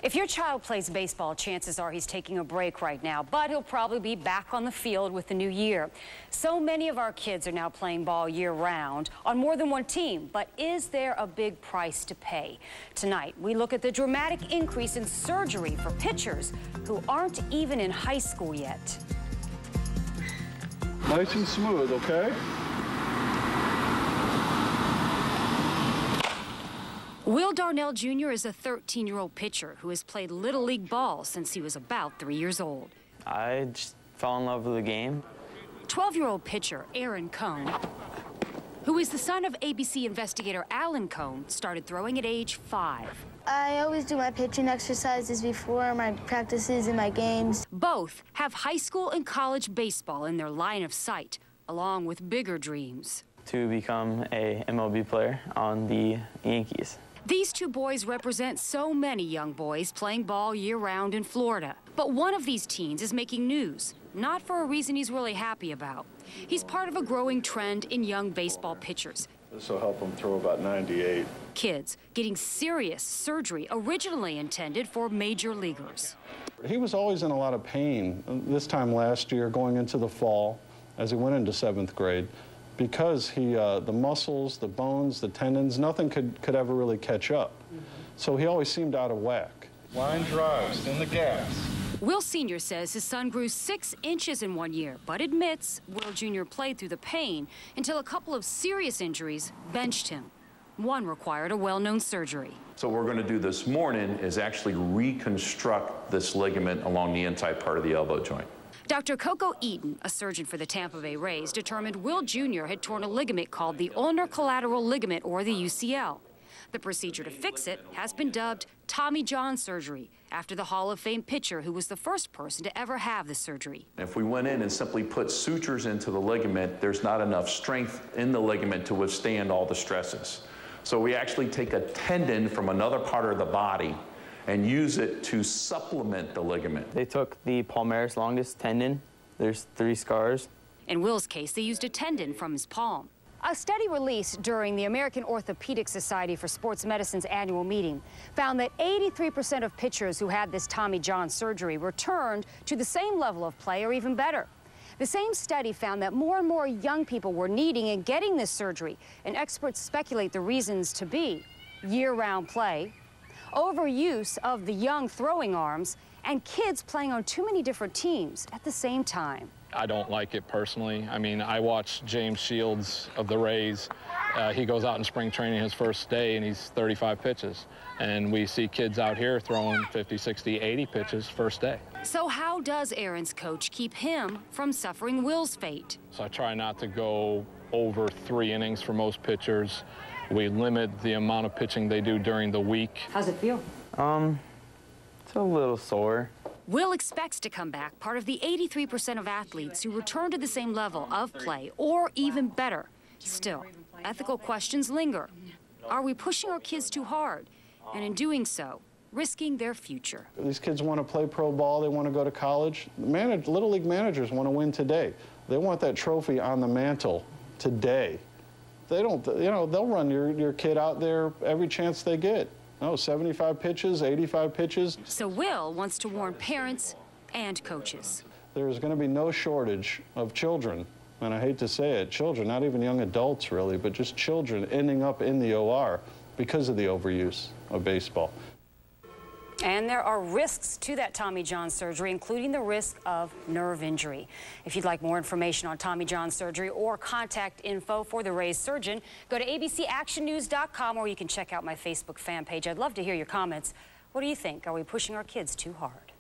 If your child plays baseball, chances are he's taking a break right now, but he'll probably be back on the field with the new year. So many of our kids are now playing ball year-round on more than one team, but is there a big price to pay? Tonight, we look at the dramatic increase in surgery for pitchers who aren't even in high school yet. Nice and smooth, okay? Will Darnell Jr. is a 13-year-old pitcher who has played Little League ball since he was about 3 years old. I just fell in love with the game. 12-year-old pitcher Aaron Cohn, who is the son of ABC investigator Alan Cohn, started throwing at age 5. I always do my pitching exercises before my practices and my games. Both have high school and college baseball in their line of sight, along with bigger dreams. To become a MLB player on the Yankees. These two boys represent so many young boys playing ball year-round in Florida. But one of these teens is making news, not for a reason he's really happy about. He's part of a growing trend in young baseball pitchers. This will help him throw about 98. Kids getting serious surgery originally intended for major leaguers. He was always in a lot of pain this time last year going into the fall as he went into 7th grade. Because the muscles, the bones, the tendons, nothing could ever really catch up. So he always seemed out of whack. Line drives in the gaps. Will Sr. says his son grew 6 inches in 1 year, but admits Will Jr. played through the pain until a couple of serious injuries benched him. One required a well-known surgery. So what we're going to do this morning is actually reconstruct this ligament along the inside part of the elbow joint. Dr. Coco Eaton, a surgeon for the Tampa Bay Rays, determined Will Jr. had torn a ligament called the ulnar collateral ligament, or the UCL. The procedure to fix it has been dubbed Tommy John surgery, after the Hall of Fame pitcher who was the first person to ever have the surgery. If we went in and simply put sutures into the ligament, there's not enough strength in the ligament to withstand all the stresses. So we actually take a tendon from another part of the body and use it to supplement the ligament. They took the palmaris longus tendon. There's 3 scars. In Will's case, they used a tendon from his palm. A study released during the American Orthopedic Society for Sports Medicine's annual meeting found that 83% of pitchers who had this Tommy John surgery returned to the same level of play or even better. The same study found that more and more young people were needing and getting this surgery, and experts speculate the reasons to be year-round play, overuse of the young throwing arms, and kids playing on too many different teams at the same time. I don't like it personally. I mean, I watch James Shields of the Rays. He goes out in spring training his first day and he's 35 pitches. And we see kids out here throwing 50, 60, 80 pitches first day. So how does Aaron's coach keep him from suffering Will's fate? So I try not to go over 3 innings for most pitchers. We limit the amount of pitching they do during the week. How's it feel? It's a little sore. Will expects to come back part of the 83% of athletes who return to the same level of play, or even better. Still, ethical questions linger. Are we pushing our kids too hard? And in doing so, risking their future. These kids want to play pro ball, they want to go to college. Little League managers want to win today. They want that trophy on the mantle today. They don't, they'll run your kid out there every chance they get. No, 75 pitches, 85 pitches. So Will wants to warn parents and coaches. There's going to be no shortage of children, and I hate to say it, children, not even young adults really, but just children ending up in the OR because of the overuse of baseball. And there are risks to that Tommy John surgery, including the risk of nerve injury. If you'd like more information on Tommy John surgery or contact info for the Rays surgeon, go to abcactionnews.com, or you can check out my Facebook fan page. I'd love to hear your comments. What do you think? Are we pushing our kids too hard?